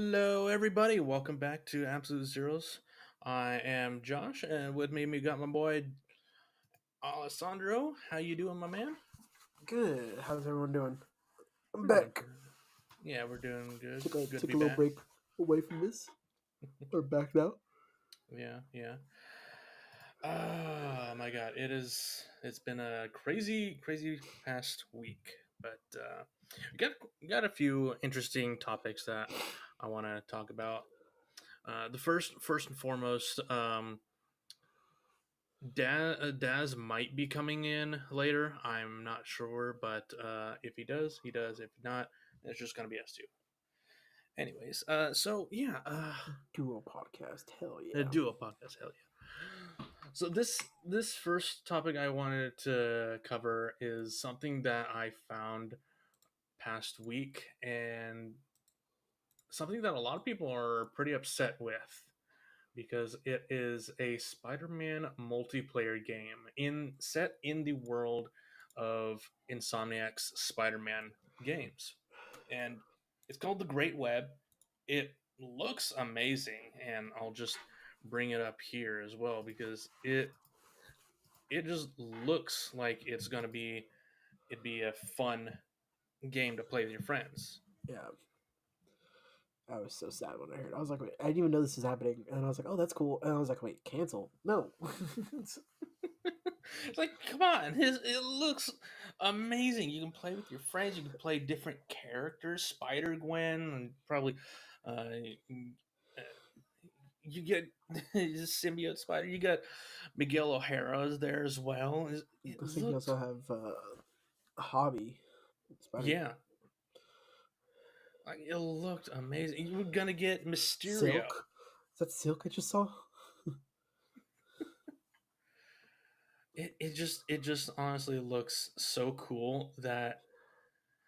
Hello, everybody. Welcome back to Absolute Zeros. I am Josh, and with me we got my boy Alessandro. How you doing, my man? Good. How's everyone doing? I'm We're doing back. pretty. Yeah, we're doing good. Took a Good to took be a little back. break away from this. We're back now. Yeah, yeah. Oh my God, It's been a crazy past week, but we got a few interesting topics that I want to talk about. The first and foremost, Daz might be coming in later. I'm not sure, but if he does, he does. If not, it's just gonna be us two. Anyways, so yeah, Duo podcast. Hell a yeah. duo podcast, hell yeah. So this first topic I wanted to cover is something that I found past week and something that a lot of people are pretty upset with because it is a Spider-Man multiplayer game set in the world of Insomniac's Spider-Man games. And it's called The Great Web. It looks amazing, and I'll just bring it up here as well because it just looks like it'd be a fun game to play with your friends. Yeah. I was so sad when I heard. I was like, wait, I didn't even know this was happening, and I was like, oh, that's cool. And I was like, wait, cancel? No. It's like, come on, it looks amazing. You can play with your friends. You can play different characters, Spider Gwen, and probably uh, you get symbiote Spider. You got Miguel O'Hara's there as well. It I think you looked, also have a hobby, Spider yeah, like it looked amazing. You were gonna get Mysterio. Silk. Is that Silk I just saw? It just honestly looks so cool that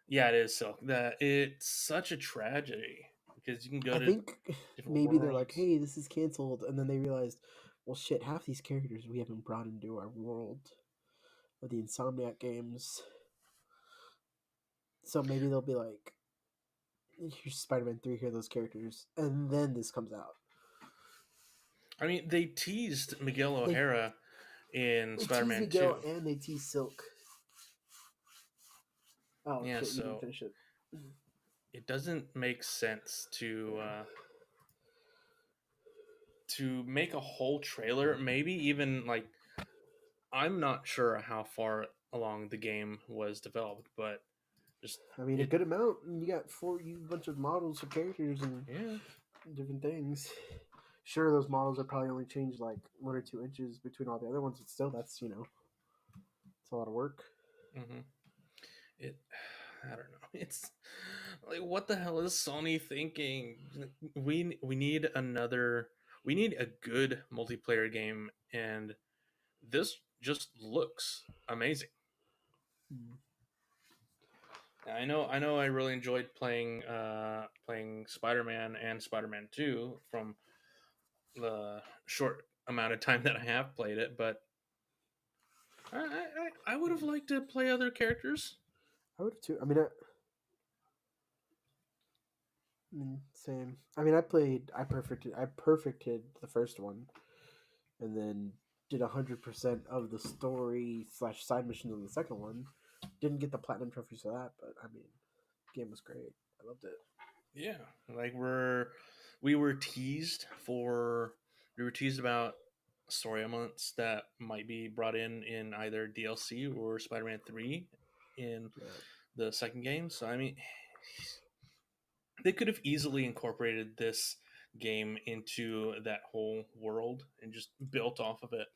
yeah, it is Silk. That it's such a tragedy because you can go I to think different maybe they're like, worlds. hey, this is canceled, and then they realized, well, shit, half these characters we haven't brought into our world of the Insomniac games. So maybe they'll be like, here's Spider-Man 3, here are those characters, and then this comes out. I mean, they teased Miguel They O'Hara in they tease Spider-Man Miguel 2. and they tease Silk. Oh Yeah, shit, you didn't so finish it. it doesn't make sense to make a whole trailer. Maybe even like I'm not sure how far along the game was developed, but just I mean, a it. good amount. You got you bunch of models of characters and Yeah. different things. Sure, those models are probably only changed like 1 or 2 inches between all the other ones, but still, that's it's a lot of work. hmm It. I don't know. It's like what the hell is Sony thinking? We need another. We need a good multiplayer game, and this just looks amazing. Mm. I know I really enjoyed playing Spider-Man and Spider-Man 2 from the short amount of time that I have played it, but I would have liked to play other characters. I would have too. I mean, same. I perfected the first one, and then did 100% of the story slash side missions on the second one. Didn't get the platinum trophies for that, but I mean, game was great. I loved it. Yeah, like we were teased for we were teased about story elements that might be brought in either DLC or Spider-Man 3 in Yeah. the second game. So I mean, they could have easily incorporated this game into that whole world and just built off of it.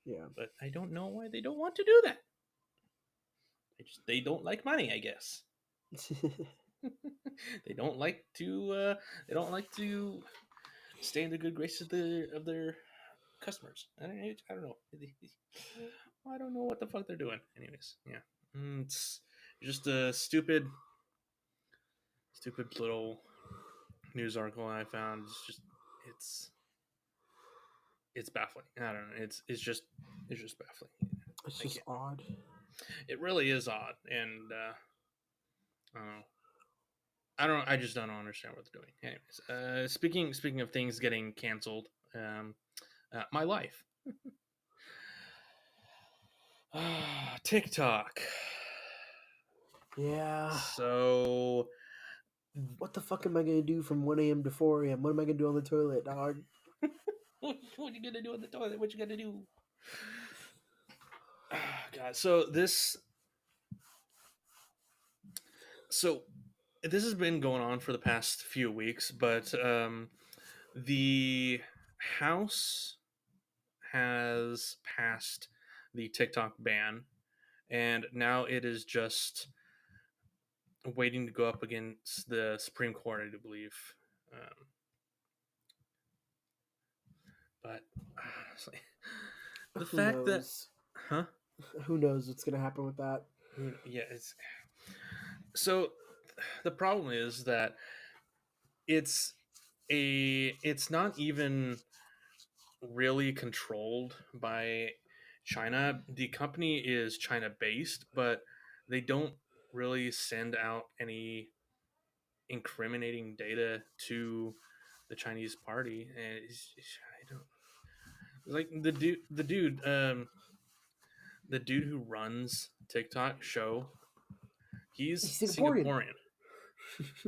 Yeah. But I don't know why they don't want to do that. They don't like money, I guess. they don't like to they don't like to stay in the good graces of their customers. I don't know. I don't know what the fuck they're doing. Anyways, yeah, it's just a stupid little news article I found. It's it's baffling. I don't know. It's just baffling. It's I just can't. odd. It really is odd, and I don't know. I just don't understand what they're doing. Anyways, speaking of things getting canceled, my life. TikTok. Yeah. So What the fuck am I gonna do from 1 a.m. to 4 a.m.? What am I gonna do on the toilet, dog? what you gonna do in the toilet? What you gonna do? God, so this has been going on for the past few weeks, but the House has passed the TikTok ban, and now it is just waiting to go up against the Supreme Court, I do believe. Um, but honestly, the Who fact that, knows? huh? Who knows what's gonna happen with that? Yeah, it's so. The problem is that it's it's not even really controlled by China. The company is China based, but they don't really send out any incriminating data to the Chinese party, and I don't like the dude who runs TikTok show. He's He's Singaporean. Singaporean.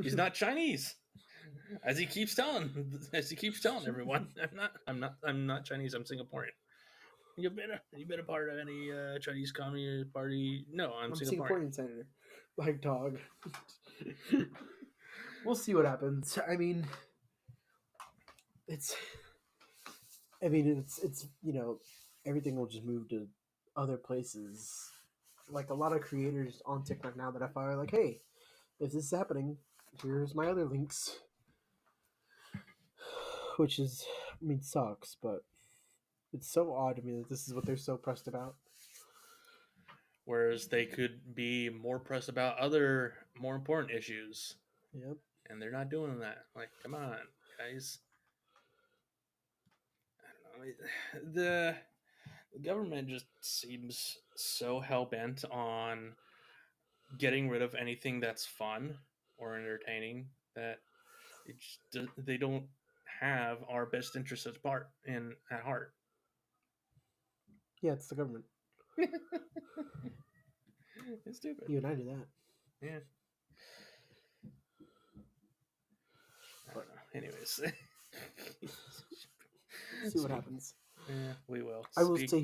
He's not Chinese, as he keeps telling everyone. I'm not Chinese. I'm Singaporean. You been a part of any Chinese Communist Party? No, I'm I'm Singaporean. Singaporean senator. Like dog. We'll see what happens. I mean, it's. I mean, it's everything will just move to other places. Like a lot of creators on TikTok now that I follow are like, hey, if this is happening, here's my other links. Which is, I mean, sucks, but it's so odd to me that this is what they're so pressed about. Whereas they could be more pressed about other more important issues, Yep. and they're not doing that. Like, come on, guys. I don't know. The government just seems so hell bent on getting rid of anything that's fun or entertaining that they don't have our best interests at heart. Yeah, it's the government. It's stupid. You and I do that. Yeah. I But don't know. Anyways, see what happens. Yeah, we will. I will say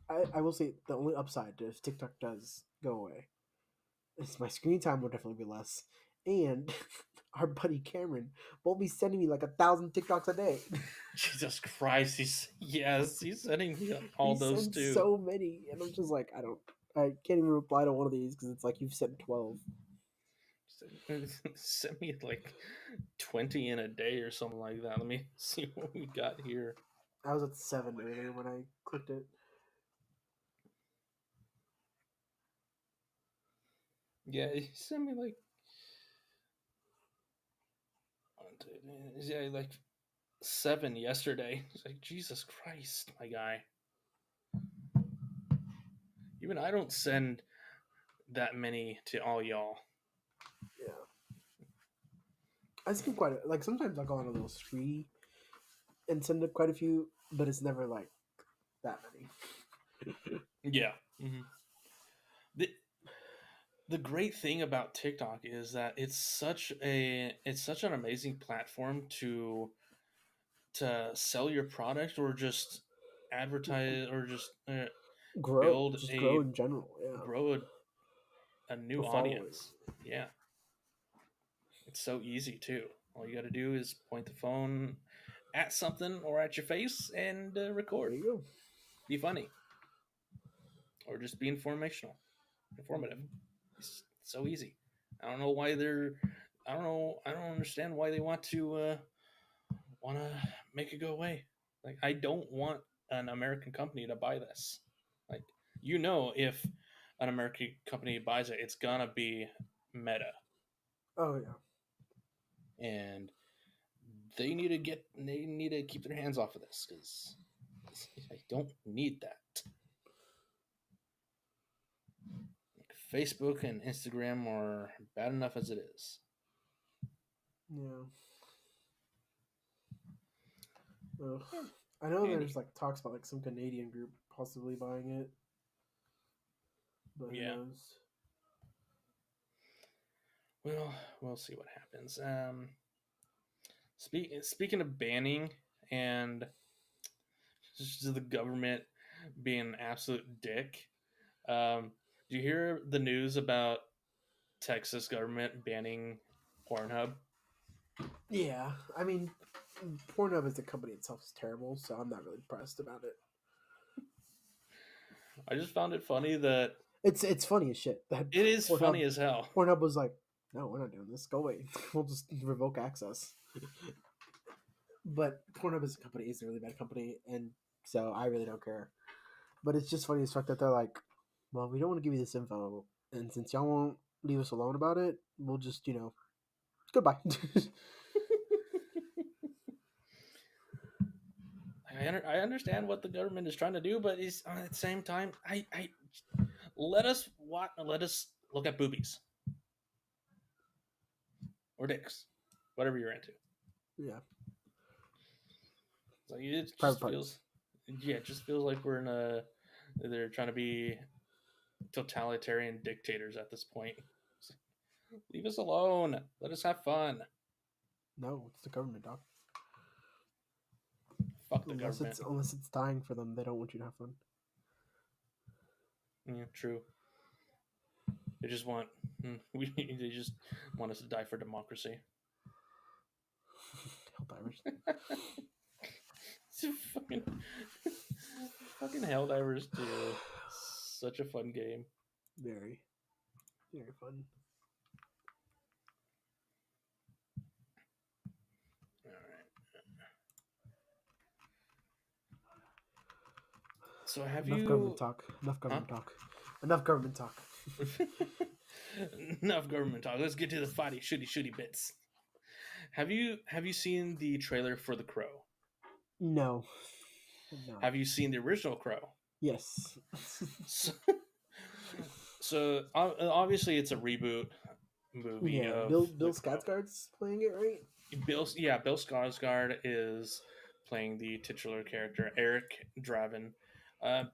I will say the only upside if TikTok does go away is my screen time will definitely be less, and our buddy Cameron won't be sending me like 1,000 TikToks a day. Jesus Christ, he's sending me all He those sends too. so many, and I'm just like, I can't even reply to one of these because it's like you've sent 12. Send me like 20 in a day or something like that. Let me see what we got here. I was at 7 earlier when I clicked it. Yeah, he sent me like yeah, like 7 yesterday. It's like Jesus Christ, my guy. Even I don't send that many to all y'all. Yeah, I spend quite like sometimes I'll go on a little spree and send up quite a few, but it's never like that many. Yeah. Mm-hmm. The the great thing about TikTok is that it's such an amazing platform to sell your product or just advertise or just build Just grow a in general. Yeah, grow a a new following. audience. Yeah, it's so easy too. All you got to do is point the phone at something or at your face and There record. you go. Be funny or just be informative. It's so easy. I don't know why they're. I don't know. I don't understand why they want to make it go away. Like, I don't want an American company to buy this. Like, if an American company buys it, it's gonna be Meta, Oh yeah. and they need to keep their hands off of this because I don't need that. Like, Facebook and Instagram are bad enough as it is. Yeah. Ugh. Yeah, I know handy. there's like talks about like some Canadian group possibly buying it, but who Yeah. knows? Well, we'll see what happens. Speaking of banning and just the government being an absolute dick, do you hear the news about Texas government banning Pornhub? Yeah, I mean, Pornhub as a company itself is terrible, so I'm not really impressed about it. I just found it funny that It's funny as shit that it is Pornhub funny as hell. Pornhub was like, no, we're not doing this. Go away. We'll just revoke access. But Pornhub as a company is a really bad company, and so I really don't care. But it's just funny as fuck that they're like, well, we don't want to give you this info, and since y'all won't leave us alone about it, we'll just goodbye. I understand what the government is trying to do, but it's at the same time, I let us look at boobies or dicks, whatever you're into. Yeah, So it private just parties. feels, yeah, it just feels like we're in a. They're trying to be totalitarian dictators at this point. Leave us alone. Let us have fun. No, it's the government, doc. Fuck the Unless government. it's dying for them, they don't want you to have fun. Yeah, true. They just want they just want us to die for democracy. Helldivers. fucking fucking Helldivers 2. Such a fun game. Very, very fun. All right. So have Enough government you talk. Enough huh? government talk. Enough government talk. Enough government talk. Let's get to the fighty shooty bits. Have you seen the trailer for The Crow? No, I'm not. Have you seen the original Crow? Yes. So, obviously it's a reboot movie Yeah, of Bill The Crow. Skarsgård's playing it, right? Bill Skarsgård is playing the titular character Eric Draven. Uh,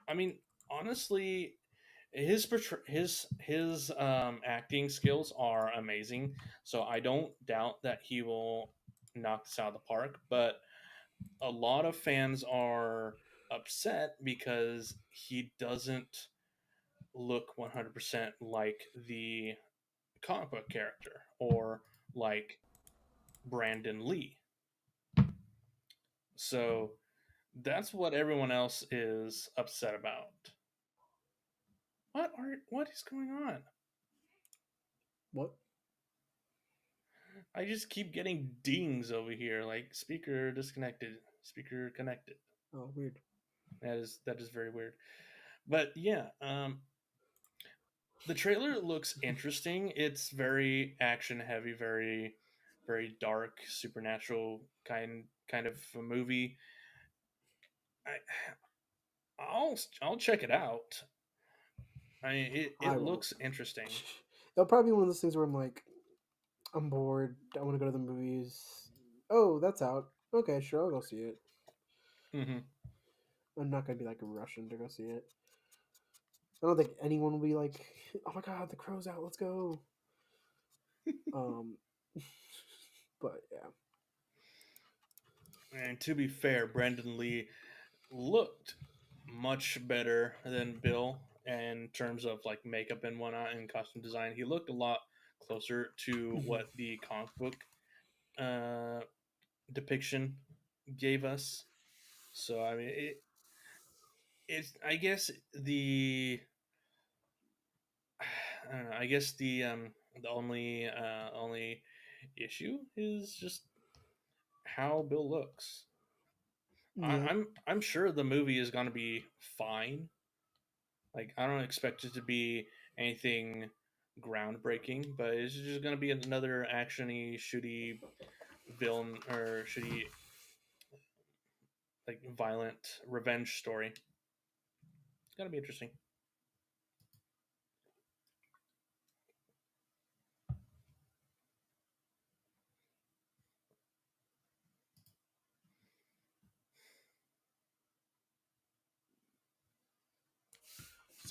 I mean, honestly, his acting skills are amazing. So I don't doubt that he will knock this out of the park. But a lot of fans are upset because he doesn't look 100% like the comic book character or like Brandon Lee. So that's what everyone else is upset about. What is going on? What? I just keep getting dings over here, like speaker disconnected, speaker connected. Oh, weird. That is very weird. But yeah, the trailer looks interesting. It's very action heavy, very dark, supernatural kind of a movie. I, I'll check it out. I It won't. looks interesting. It'll probably be one of those things where I'm like, I'm bored. I want to go to the movies. Oh, that's out. Okay, sure, I'll go see it. Hmm. I'm not gonna be like rushing to go see it. I don't think anyone will be like, "Oh my god, the Crow's out. Let's go." Um, but yeah, And to be fair, Brandon Lee looked much better than Bill in terms of like makeup and whatnot and costume design. He looked a lot closer to Mhm. what the comic book uh, depiction gave us. So I mean, it's I guess I don't know. I guess the only issue is just how Bill looks. Yeah, I'm sure the movie is going to be fine. Like I don't expect it to be anything groundbreaking, but it's just going to be another actiony, shooty villain or shitty like violent revenge story. It's going to be interesting.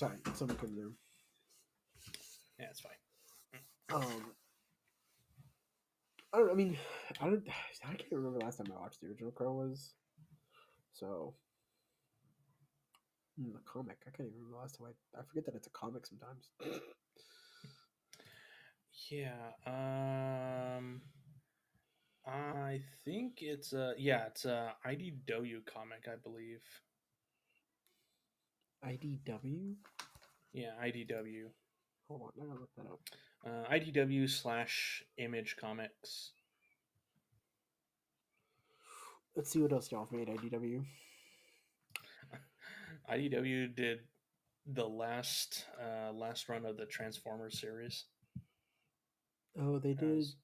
Sorry, someone came there. Yeah, it's fine. Um, I don't. I mean, I don't. I can't remember the last time I watched the original Crow was. So the comic, I can't even remember the last time. I forget that it's a comic sometimes. Yeah. I think it's a IDW comic, I believe. IDW. Yeah, IDW. Hold on, I gotta look that up. IDW/Image Comics. Let's see what else y'all have made. IDW. IDW did the last run of the Transformers series, Oh, they did as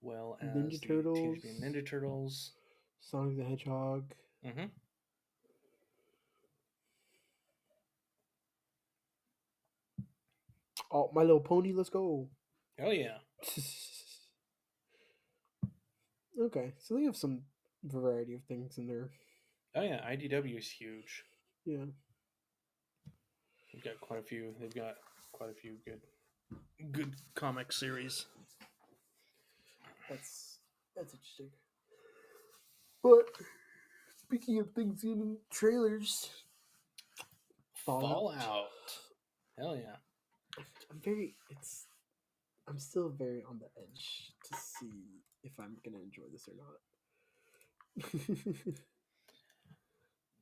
well Ninja as the Teenage Turtles, Mutant Ninja Turtles. Sonic the Hedgehog. Mm-hmm. Oh, My Little Pony. Let's go. Oh yeah, Okay, so they have some variety of things in there. oh yeah. IDW is huge. Yeah, They've got quite a few. They've got quite a few good comic series. that's interesting. But speaking of things in trailers, Fallout. Fallout. Hell yeah. I'm very. It's. I'm still very on the edge to see if I'm gonna enjoy this or not.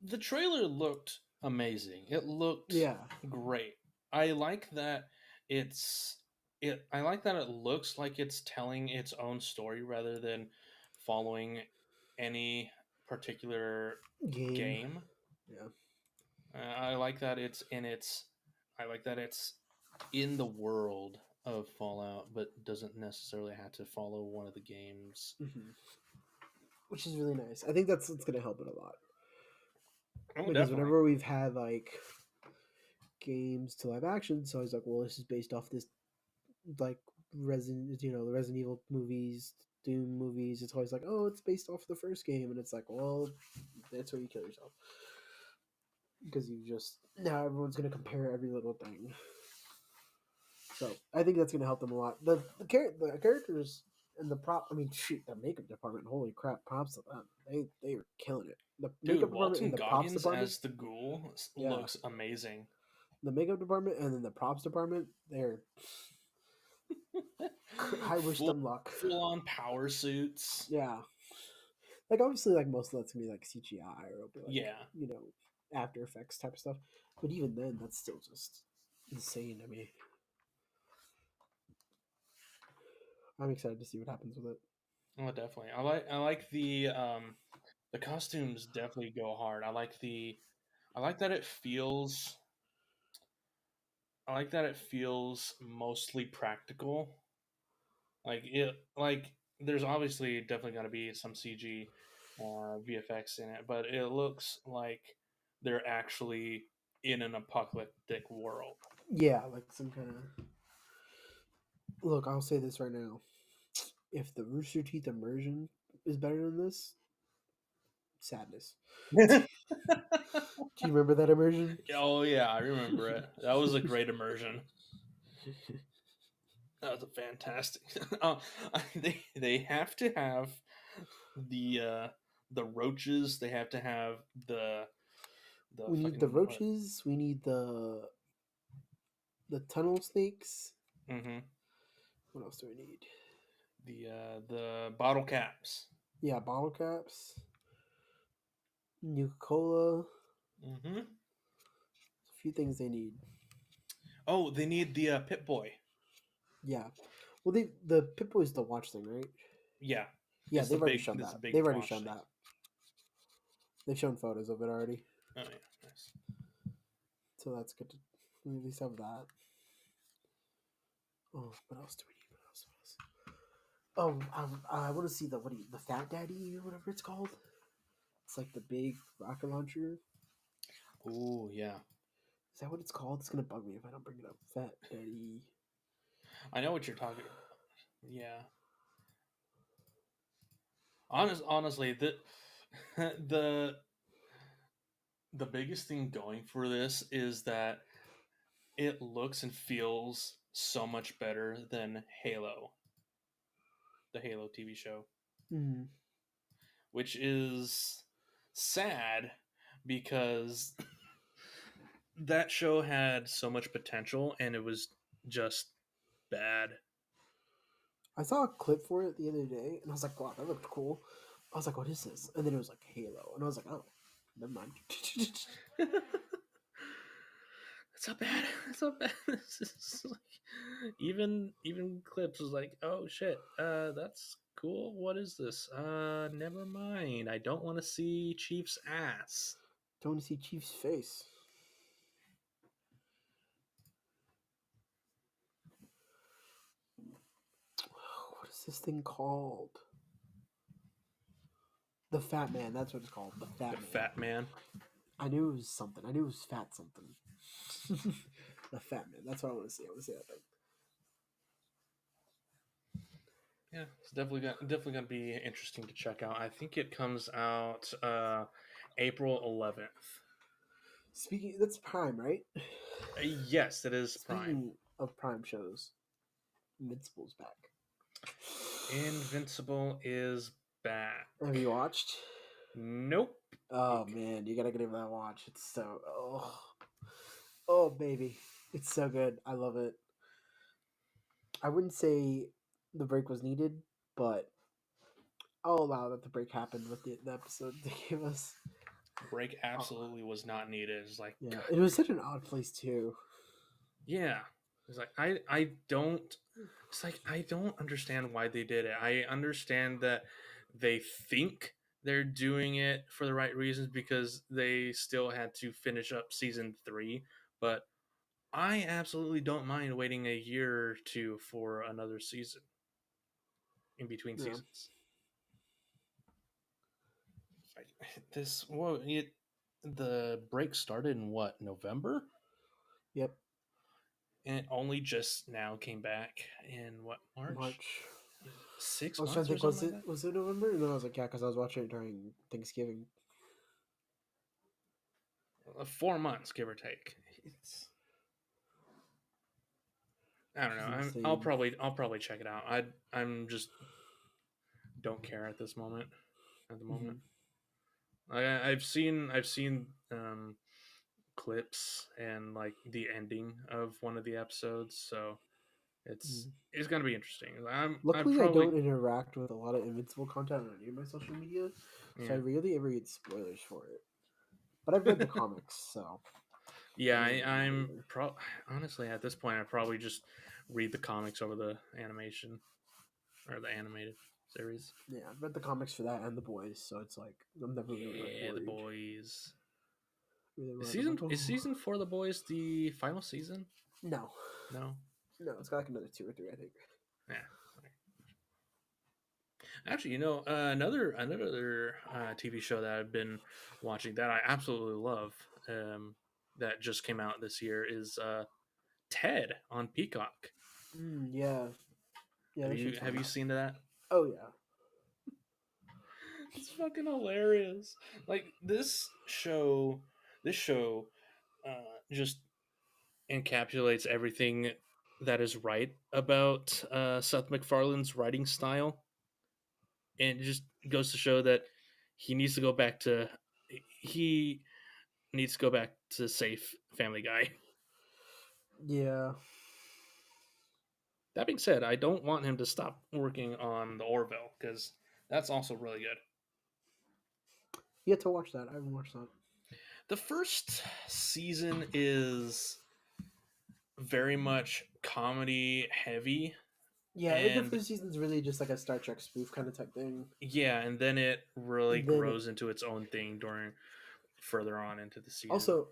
The trailer looked amazing. It looked Yeah. great. I like that it's I like that it looks like it's telling its own story rather than following any particular Game. game. Yeah. I like that it's in the world of Fallout, but doesn't necessarily have to follow one of the games. Hmm. Which is really nice. I think that's what's gonna help it a lot Oh, because definitely. whenever we've had like games to live action, so I was like, well, this is based off this like Resident, the Resident Evil movies, Doom movies. It's always like, oh, it's based off the first game, and it's like, well, that's where you kill yourself because you just now everyone's gonna compare every little thing. So I think that's gonna help them a lot. The characters and the prop. I mean, shoot, the makeup department. Holy crap! Props to them. They are killing it. The Dude, makeup department and Walton the props Goggins department. as the ghoul Yeah, looks amazing. the makeup department and then the props department. They're. I wish full them luck. full on power suits. Yeah, like obviously, like most of that's gonna be like CGI or it'll be like Yeah. After Effects type of stuff. But even then, that's still just insane to me. I'm excited to see what happens with it. Oh, definitely. I like the costumes definitely go hard. I like that it feels I like that it feels mostly practical. Like there's obviously definitely going to be some CG VFX in it, but it looks like they're actually in an apocalyptic world. Yeah, like some kind of. Look, I'll say this right now. If the Rooster Teeth immersion is better than this, sadness. Do you remember that immersion? Oh yeah, I remember it. That was a great immersion. That was a fantastic. They have to have the uh, the roaches. They have to have the We need the fucking what? roaches. We need the tunnel snakes. Mm-hmm. What else do we need? The bottle caps. Yeah, bottle caps. Nuka Cola. Mm-hmm. A few things they need. Oh, they need the Pit Boy. Yeah. Well, the Pip Boy's the watch thing, right? Yeah, Yeah, they've already shown it's a that. big They've already watch shown thing. that. They've shown photos of it already, Oh yeah, nice. so that's good. We at least have that. Oh, what else do we need? What else? What else? Oh, I want to see the Fat Daddy or whatever it's called. It's like the big rocket launcher. Oh yeah, Is that what it's called? It's gonna bug me if I don't bring it up. Fat Daddy. I know what you're talking about. Yeah, honestly, the the biggest thing going for this is that it looks and feels so much better than Halo, the Halo TV show, Mm. which is sad because that show had so much potential and it was just bad. I saw a clip for it the other day, and I was like, "Wow, that looked cool." I was like, "What is this?" And then it was like Halo, and I was like, "Oh, never mind." It's not bad. It's not bad. It's just like, even clips was like, oh shit, that's cool. What is this? Never mind. I don't want to see Chief's ass. Don't want to see Chief's face. What is this thing called? The Fat Man. That's what it's called. The Fat The Man. fat man. I knew it was something. I knew it was fat something. The Fat Man. That's what I want to see. I want to see that thing. Yeah, it's definitely gonna be interesting to check out. I think it comes out April 11th. Speaking, that's Prime, right? Yes, it is Prime. Speaking of Prime shows, Invincible's back. Invincible is back. Have you watched? Nope. Oh man, you gotta give that a watch. It's so oh baby, it's so good. I love it. I wouldn't say the break was needed, but I'll allow that the break happened with the episode they gave us. Break absolutely was not needed. It's like, Yeah, God, it was such an odd place too. yeah. It's like I don't. It's like I don't understand why they did it. I understand that they think they're doing it for the right reasons because they still had to finish up season 3, but I absolutely don't mind waiting a year or two for another season in between Yeah. seasons. Like, this well, the break started in what, November, Yep. and it only just now came back in what, March, March. I six was trying to months or think. something like that. Was it November? And then I was like, yeah, because I was watching it during Thanksgiving. 4 months, give or take. It's, I don't Which know. is I'll insane. probably check it out. I'm just don't care at this moment. At the moment, Hmm. I've seen clips and like the ending of one of the episodes, so it's gonna be interesting. I'm Luckily, I probably don't interact with a lot of Invincible content on any of my social media, so I yeah. rarely ever get spoilers for it. But I've read the comics, so Yeah, it doesn't really I'm matter. honestly at this point I probably just read the comics over the animation or the animated series. Yeah, I've read the comics for that and the boys, so it's like I'm never really like Yeah, the worried. boys. Really Is worried. I'm season like, is oh season 4 of the boys the final season? no, No. no, it's got like another 2 or 3, I think. Yeah. Actually, another TV show that I've been watching that I absolutely love, that just came out this year is Ted on Peacock. Yeah, yeah, Have that you shit's have fun. you seen that? Oh yeah. It's fucking hilarious. Like this show just encapsulates everything that is right about Seth MacFarlane's writing style, and it just goes to show that he needs to go back to he needs to go back to safe Family Guy. Yeah, That being said, I don't want him to stop working on the Orville because that's also really good. you have to watch that. I haven't watched that. The first season is very much comedy heavy, Yeah, the and first season's really just like a Star Trek spoof kind of type thing, yeah, and then it really and then grows into its own thing during further on into the season. also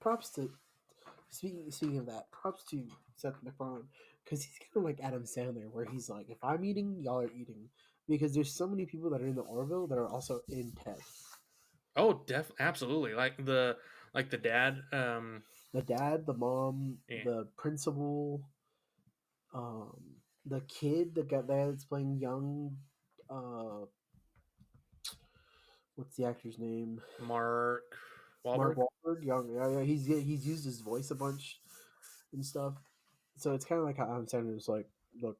props to speaking of that, props to Seth MacFarlane because he's kind of like Adam Sandler, where he's like, if I'm eating, y'all are eating, because there's so many people that are in the Orville that are also in Ted. Oh, absolutely. Like the dad. The dad, the mom, Yeah, the principal, um, the kid, the guy that's playing young, uh, what's the actor's name? Mark Mark Wahlberg. Wahlberg. Young, yeah, yeah. He's used his voice a bunch. and stuff. So it's kind of like how I'm saying. It's like, look,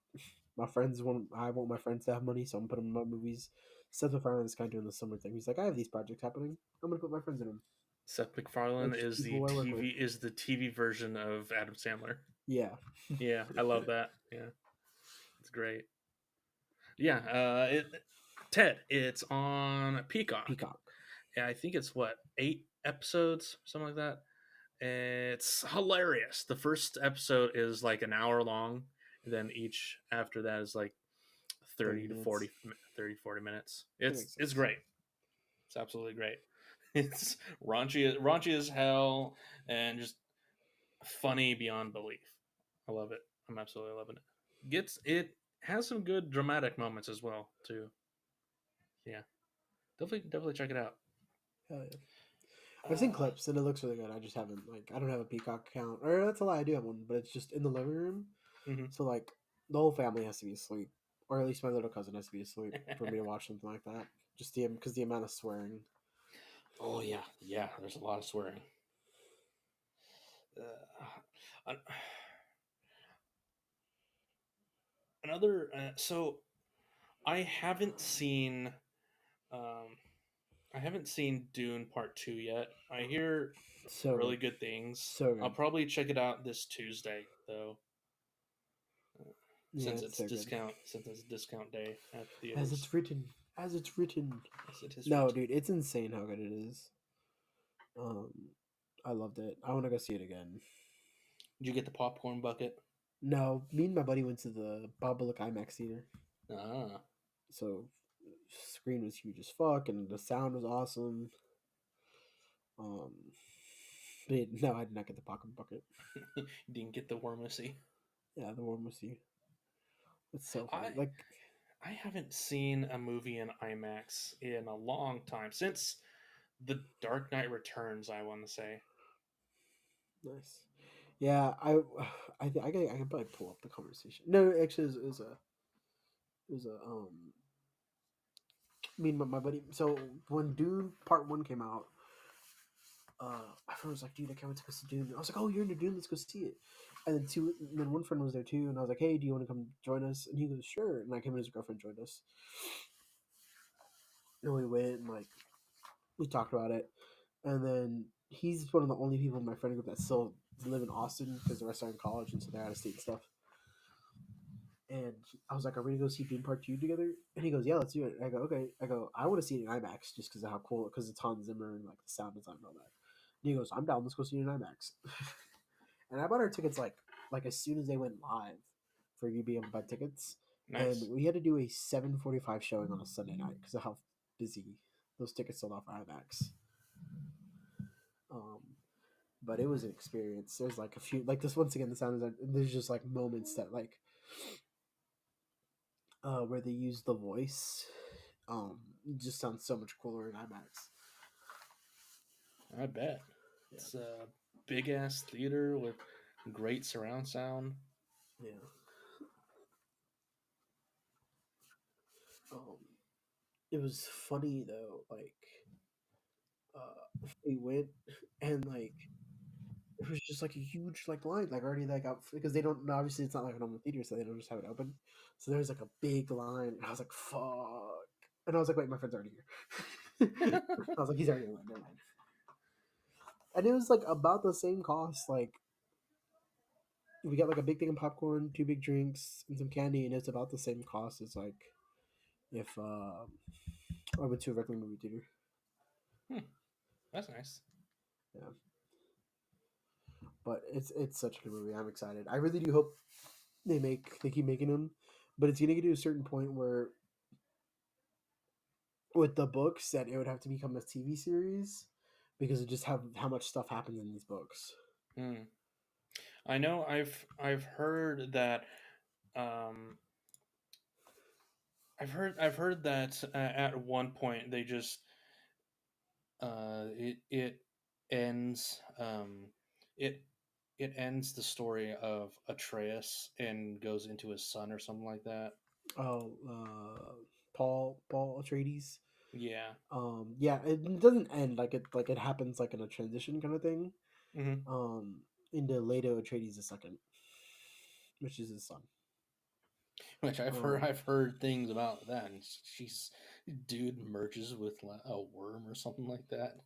my friends want. I want my friends to have money, so I'm putting them in my movies. Seth MacFarlane is kind of doing the summer thing. He's like, I have these projects happening. I'm gonna put my friends in them. Seth MacFarlane Like just is people I work with. The TV version of Adam Sandler. Yeah, Yeah, I love that. Yeah, it's great. Yeah, Ted. It's on Peacock. Peacock. Yeah, I think it's what 8 episodes, something like that. It's hilarious. The first episode is like an hour long, and then each after that is like 30 30 to minutes. 40, 30 40 minutes. That makes It's sense. great. It's absolutely great. It's raunchy as hell and just funny beyond belief. I love it. I'm absolutely loving it. It has some good dramatic moments as well too. Yeah, definitely check it out. Hell yeah. I've seen Uh, clips and it looks really good. I just haven't I don't have a Peacock account, or that's a lie. I do have one, but it's just in the living room. mhm. So like the whole family has to be asleep, or at least my little cousin has to be asleep for me to watch something like that. Just because the amount of swearing. Oh yeah, yeah. There's a lot of swearing. Uh, another. So I haven't seen. Um, I haven't seen Dune Part Two yet. I hear So really good, good things. so I'll good. probably check it out this Tuesday though, Yeah, it's so good. since it's discount day at As theaters. it's written, as it's written. Yes, it is No, written. dude, it's insane how good it is. Um, I loved it. I want to go see it again. Did you get the popcorn bucket? No, me and my buddy went to the Bob IMAX theater. Ah, So screen was huge as fuck, and the sound was awesome. Um, but no, I did not get the pocket bucket. you didn't get the Wormacy. Yeah, the one was you. It's so funny. I Like, I haven't seen a movie in IMAX in a long time since The Dark Knight Returns. I want to say. nice. Yeah, I can probably pull up the conversation. No, actually, it was a me and my buddy. So when Dune Part One came out, my friend was like, "Dude, I can't wait to go see Dune." And I was like, "Oh, you're into Dune? Let's go see it." And then one friend was there too, and I was like, "Hey, do you want to come join us?" And he goes, "Sure." And like him and his girlfriend joined us, and we went and like we talked about it. And then he's one of the only people in my friend group that still live in Austin because the rest are in college and so they're out of state and stuff. And I was like, "Are we gonna go see Dune Part Two together?" And he goes, "Yeah, let's do it." And I go, "Okay." I go, "I want to see it in IMAX just because of how cool, because it's Hans Zimmer and like the sound design and all that." And he goes, "I'm down. Let's go see it in IMAX." And I bought our tickets like as soon as they went live for you to be able to buy tickets. And Nice. we had to do a 7:45 showing on a Sunday night because of how busy those tickets sold off for IMAX. Um, but it was an experience. There's like a few, like this once again, the sound is there's just like moments that like where they use the voice. It just sounds so much cooler in IMAX. I bet Yeah, it's a big ass theater with great surround sound. yeah. Um, it was funny though. Like we went and like it was just like a huge like line, like already like out because they don't obviously it's not like a normal theater, so they don't just have it open. So there's like a big line, and I was like, "Fuck!" And I was like, "Wait, my friend's already here." I was like, "He's already in line, never mind." And it was like about the same cost. Like we got like a big thing of popcorn, two big drinks, and some candy, and it's about the same cost as like if I went to a regular movie theater. Hmm, that's nice. Yeah, but it's such a good movie. I'm excited. I really do hope they keep making them, but it's gonna get to a certain point where with the books that it would have to become a TV series because of just how much stuff happens in these books. Hmm. I know. I've heard that. Um, I've heard that at one point they just it ends it it ends the story of Atreus and goes into his son or something like that. Oh, Paul Atreides. Yeah. Yeah, it doesn't end like it happens like in a transition kind of thing. Hmm. Um, into Leto Atreides II, which is his son. Which Um, I've heard things about that, and she's dude merges with a worm or something like that.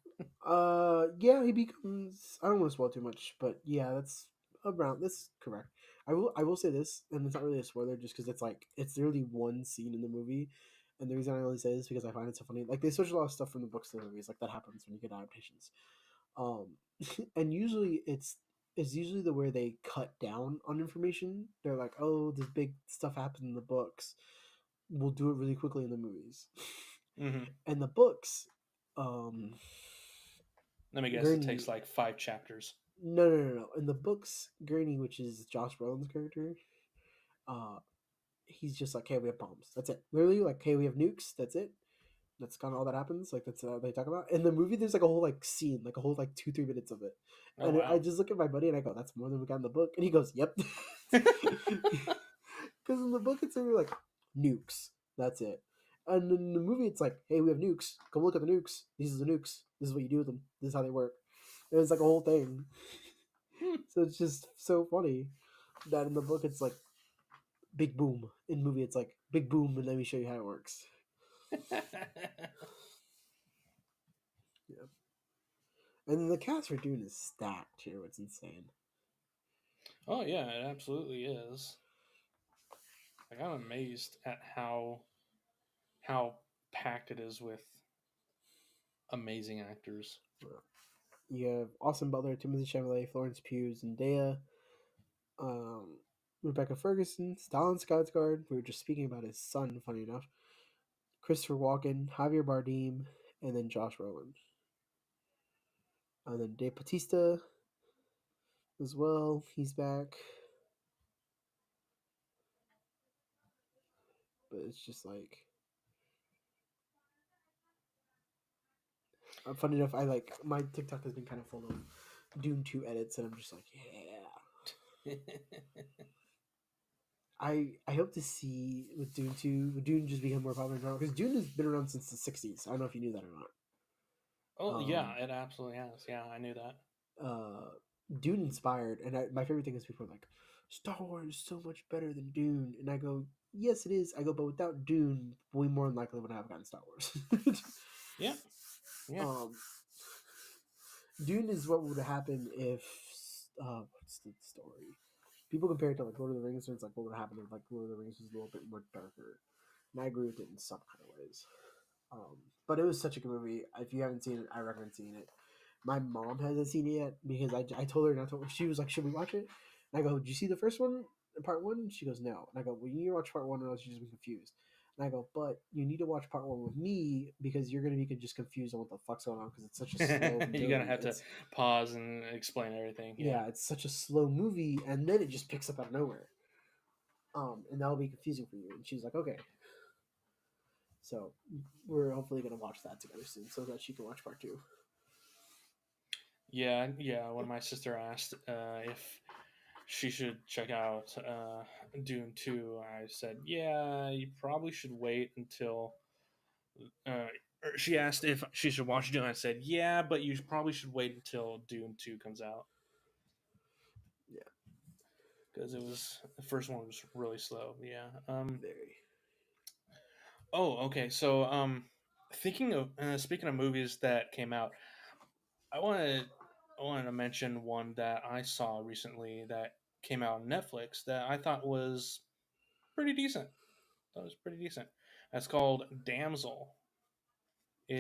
yeah, he becomes. I don't want to spoil too much, but yeah, that's around. That's correct. I will say this, and it's not really a spoiler, just because it's literally one scene in the movie, and the reason I only say this is because I find it so funny. Like they switch a lot of stuff from the books to the movies, like that happens when you get adaptations. Um, and usually it's usually the where they cut down on information. They're like, oh, this big stuff happened in the books. We'll do it really quickly in the movies. Hmm. And the books, um, Let me guess, it Gurney. takes like 5 chapters. No, no, no, no. In the books, Gurney, which is Josh Brolin's character, uh, he's just like, hey, we have bombs. That's it. Literally, like, hey, we have nukes. That's it. That's kind of all that happens. Like that's all they talk about. In the movie, there's like a whole like scene, like a whole like 2-3 minutes of it, Oh and I wow. just look at my buddy and I go, "That's more than we got in the book," and he goes, "Yep," because in the book it's literally like nukes. That's it. And in the movie, it's like, "Hey, we have nukes. Come look at the nukes. These are the nukes. This is what you do with them. This is how they work." And it's like a whole thing. So it's just so funny that in the book it's like big boom. In movie, it's like big boom, and let me show you how it works. Yeah. And then the cast for Dune is stacked here. It's insane. Oh yeah, it absolutely is. Like I'm amazed at how packed it is with amazing actors. You have Austin Butler, Timothy Chalamet, Florence Pugh, Zendaya, um, Rebecca Ferguson, Stellan Skarsgård. We were just speaking about his son, funny enough. Christopher Walken, Javier Bardem, and then Josh Brolin. And then Dave Bautista as well. He's back. But it's just like, funny enough, I like my TikTok has been kind of full of Dune 2 edits, and I'm just like, yeah. I hope to see with Dune 2, with Dune just become more popular because Dune has been around since the 60s. I don't know if you knew that or not. Oh yeah, Um, it absolutely has. Yeah, I knew that. uh, Dune inspired, and my favorite thing is people are like, Star Wars is so much better than Dune, and I go, yes, it is. I go, but without Dune, we more than likely would have gotten Star Wars. Yeah, yeah. um, Dune is what would happen if what's the story? People compare it to like Lord of the Rings, and it's like what would happen if like Lord of the Rings was a little bit more darker. And I agree with it in some kind of ways. But it was such a good movie. If you haven't seen it, I recommend seeing it. My mom hasn't seen it yet because I told her not to. She was like, "Should we watch it?" And I go, "Did you see the first one, part one?" She goes, "No." And I go, "Well, you need to watch part one, or else you're just be confused." And I go, "But you need to watch part one with me because you're gonna be just confused on what the fuck's going on because it's such a slow You're gonna movie. have to It's pause and explain everything. Yeah. yeah, it's such a slow movie, and then it just picks up out of nowhere. And that'll be confusing for you." And she's like, "Okay." So we're hopefully gonna watch that together soon, so that she can watch part two. Yeah, yeah. When my sister asked if she should check out Dune 2, I said, yeah, you probably should wait until. Uh, she asked if she should watch Dune. I said, yeah, but you probably should wait until Dune 2 comes out Yeah, because it was the first one was really slow. Yeah. very. Oh, okay. So, thinking of speaking of movies that came out, I wanted I wanted to mention one that I saw recently that came out on Netflix that I thought was pretty decent. That was pretty decent. That's called Damsel.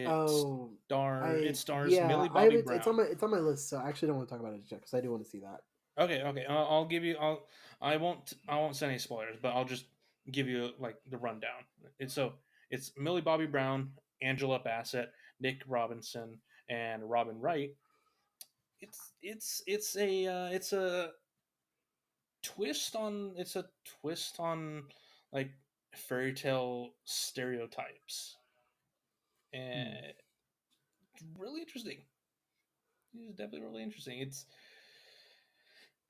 Oh, It stars yeah, Millie I Bobby haven't. Brown. It's on my list, so I actually don't want to talk about it yet because I do want to see that. Okay, okay. I'll give you. I won't say any spoilers, but I'll just give you like the rundown. It's Millie Bobby Brown, Angela Bassett, Nick Robinson, and Robin Wright. It's a it's a twist on like fairy tale stereotypes, Hmm. and it's really interesting. It's definitely really interesting. It's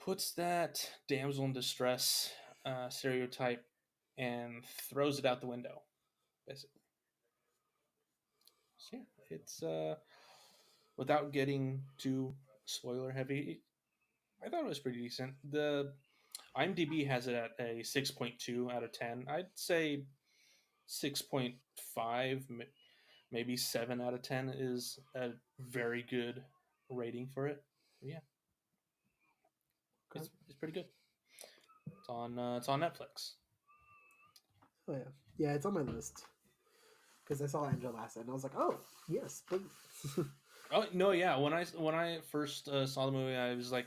puts that damsel in distress stereotype and throws it out the window, basically. So yeah, it's without getting too spoiler heavy. I thought it was pretty decent. The IMDb has it at a 6.2 out of 10. I'd say 6.5, maybe 7 out of 10 is a very good rating for it. Yeah, Okay. it's pretty good. It's on Netflix. Oh yeah, yeah, it's on my list because I saw Angela last night and I was like, oh yes, please. Oh no, yeah. When I first saw the movie, I was like,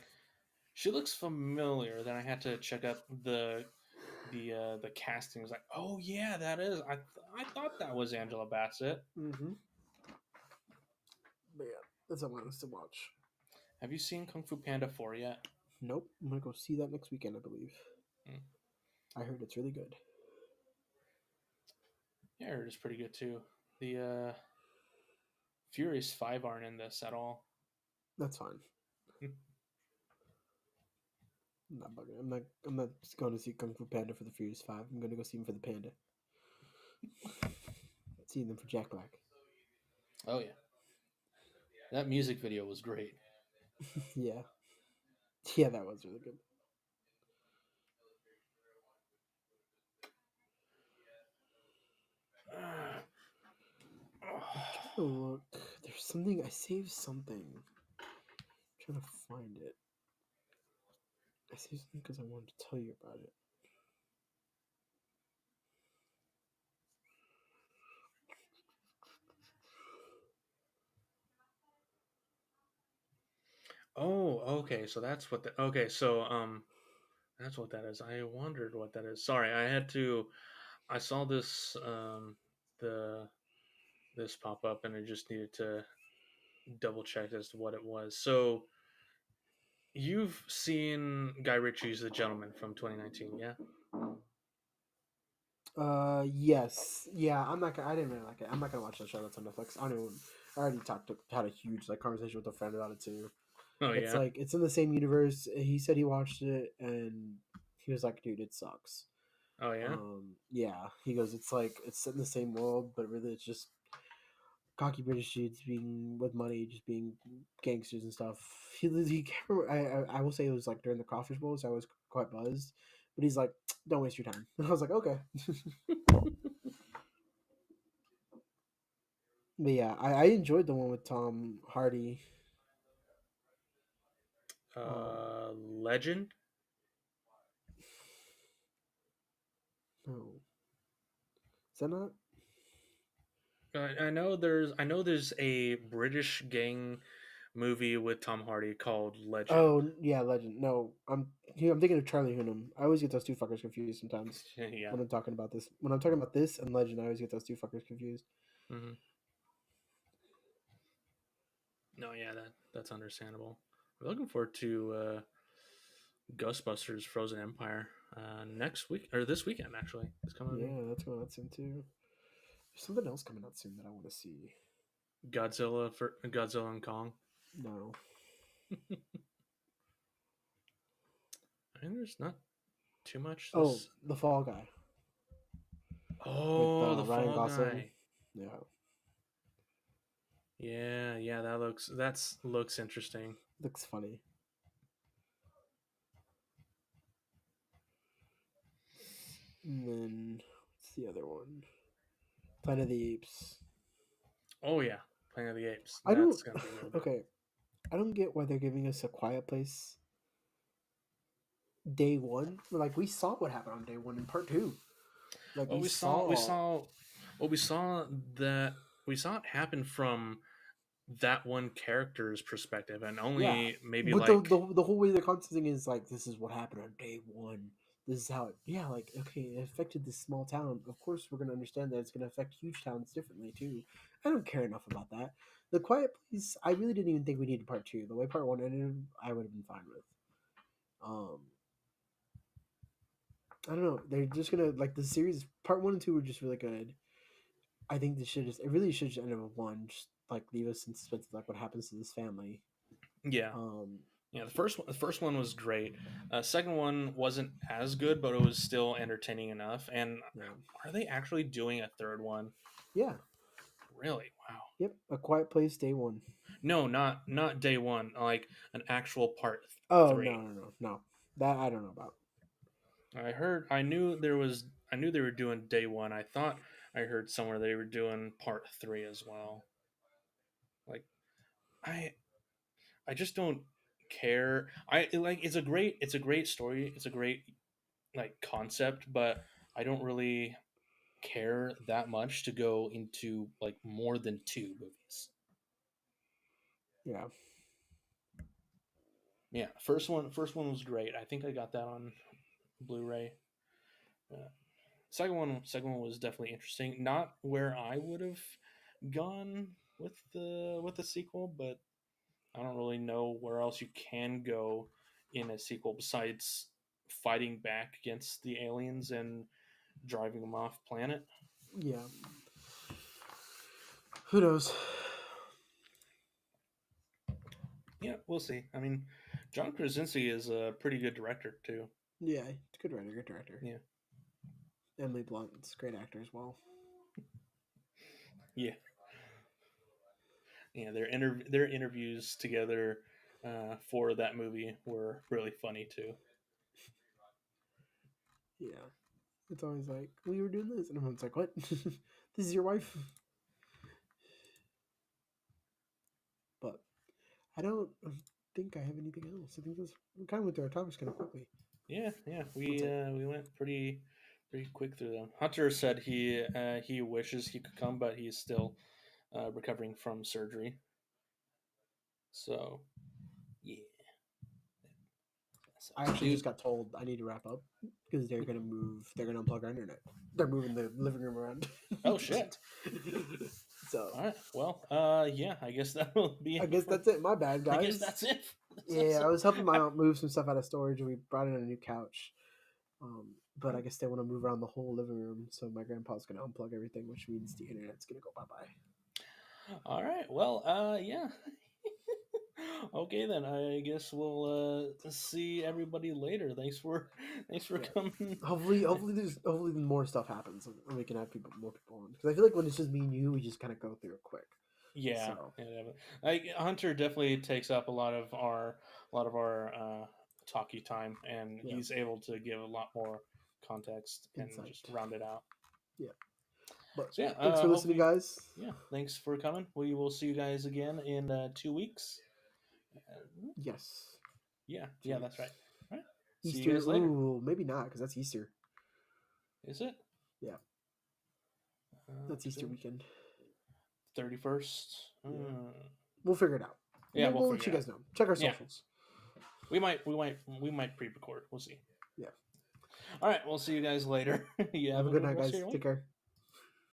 she looks familiar. Then I had to check up the casting. I was like, oh yeah, that is. I thought that was Angela Bassett. Mm-hmm. But yeah, that's on my list to watch. Have you seen Kung Fu Panda 4 yet? Nope, I'm gonna go see that next weekend, I believe. Hmm. I heard it's really good. Yeah, I heard it's pretty good too. The Furious 5 aren't in this at all. That's fine. I'm not bugging. I'm not just going to see Kung Fu Panda for the Furious Five. I'm going to go see him for the Panda. Seeing them for Jack Black. Oh yeah, that music video was great. Yeah, yeah, that was really good. I'm trying to look. There's something I saved something. I'm trying to find it. I saved something because I wanted to tell you about it. Oh, okay. So that's what the okay. So that's what that is. I wondered what that is. Sorry, I had to. I saw the this pop up, and I just needed to double check as to what it was. So you've seen Guy Ritchie's The Gentleman from 2019, yeah? Yes, yeah. I'm not. I didn't really like it. I'm not gonna watch that show that's on Netflix. I don't even. I already had a huge like conversation with a friend about it too. Oh It's yeah, like it's in the same universe. He said he watched it and he was like, "Dude, it sucks." oh yeah. Yeah. He goes, "It's like it's set in the same world, but really it's just cocky British dudes being with money, just being gangsters and stuff." He I will say it was like during the crawfish bowl, so I was quite buzzed. But he's like, "Don't waste your time." And I was like, "Okay." But yeah, I enjoyed the one with Tom Hardy. Um, Legend. no, is that not? I know there's a British gang movie with Tom Hardy called Legend. Oh yeah, Legend. No, I'm thinking of Charlie Hunnam. I always get those two fuckers confused sometimes Yeah. when I'm talking about this. When I'm talking about this and Legend, I always get those two fuckers confused. Hmm. No, yeah, that's understandable. We're looking forward to Ghostbusters: Frozen Empire next week or this weekend. Actually, it's coming. Yeah, that's going out soon too. There's something else coming out soon that I want to see. Godzilla and Kong. No. I mean, there's not too much Oh, this. the Fall Guy with Oh, the Ryan Fall Gosling. Guy. Yeah, Yeah, yeah, that looks interesting. looks funny. And then what's the other one? Planet of the Apes. Oh yeah, Planet of the Apes. I don't. That's gonna be really good. Okay, I don't get why they're giving us a Quiet Place day one. Like we saw what happened on day one in part two. Like Well, we we saw. saw, well, we saw it happen from that one character's perspective, and Yeah, only maybe but like the whole way they're concepting is like this is what happened on day one. This is how it. Yeah, like okay, it affected this small town. Of course, we're gonna understand that it's gonna affect huge towns differently too. I don't care enough about that. The Quiet Place. I really didn't even think we needed part two. The way part one ended, I would have been fine with. Um, I don't know. They're just gonna like the series. Part one and two were just really good. I think this should just. It really should just end up with one. Just like leave us in suspense of like what happens to this family. yeah. Um, Yeah, the first one was great. Second one wasn't as good, but it was still entertaining enough. And yeah, are they actually doing a third one? yeah. Really? Wow. Yep, A Quiet Place Day One. No, not day one. Like an actual part Oh no, 3. no, no, no. That I don't know about. I knew they were doing day 1. I thought I heard somewhere they were doing part 3 as well. Like I I just don't care. It's a great story. It's a great like concept, but I don't really care that much to go into like more than 2 movies. Yeah, Yeah, first one was great. I think I got that on Blu-ray. Uh, second one was definitely interesting. Not where I would have gone with the sequel, but I don't really know where else you can go in a sequel besides fighting back against the aliens and driving them off planet. yeah. Who knows? Yeah, we'll see. I mean, John Krasinski is a pretty good director too. Yeah, it's a good writer, good director. Yeah, Emily Blunt's a great actor as well. yeah, yeah. Their interviews together for that movie were really funny too. Yeah, it's always like we were doing this, and everyone's like, "What? This is your wife?" But I don't think I have anything else. I think this we kind of went through our topics kind of quickly. Yeah, yeah. That's it. We went pretty quick through them. Hunter said he wishes he could come, but he's still recovering from surgery. So yeah, that I sucks, actually dude. just got told I need to wrap up because they're gonna move. They're gonna unplug our internet. They're moving the living room around. Oh shit. So All right. Well, yeah. I guess that will be I it guess for. that's it. My bad, I guess guys. that's it for this Yeah, I episode. was helping my aunt move some stuff out of storage, and we brought in a new couch. But I guess they want to move around the whole living room, so my grandpa's gonna unplug everything, which means the internet's gonna go bye bye. All right. Well, yeah. Okay then. I guess we'll see everybody later. Thanks for Yeah. coming. Hopefully more stuff happens, and we can have more people on. Because I feel like when it's just me and you, we just kind of go through it quick. Yeah, So yeah. Like Hunter definitely takes up a lot of our talkie time, and yeah, he's able to give a lot more context and just insight. round it out. Yeah, but So yeah, thanks for listening, hopefully, guys. yeah. Thanks for coming. We will see you guys again in 2 weeks. Yes, Yeah, two yeah, that's right. weeks. All right. See you Easter. guys later. Ooh, maybe not, because that's Easter. Is it? Yeah, that's Easter Today, weekend. 31st. Yeah, we'll figure it out. Yeah, we'll We'll let figure you it out. guys know. Check our Yeah, socials. we might pre-record. We'll see. Yeah. All right, we'll see you guys later. You have Have a a good good night, rest of guys. your Take week. care.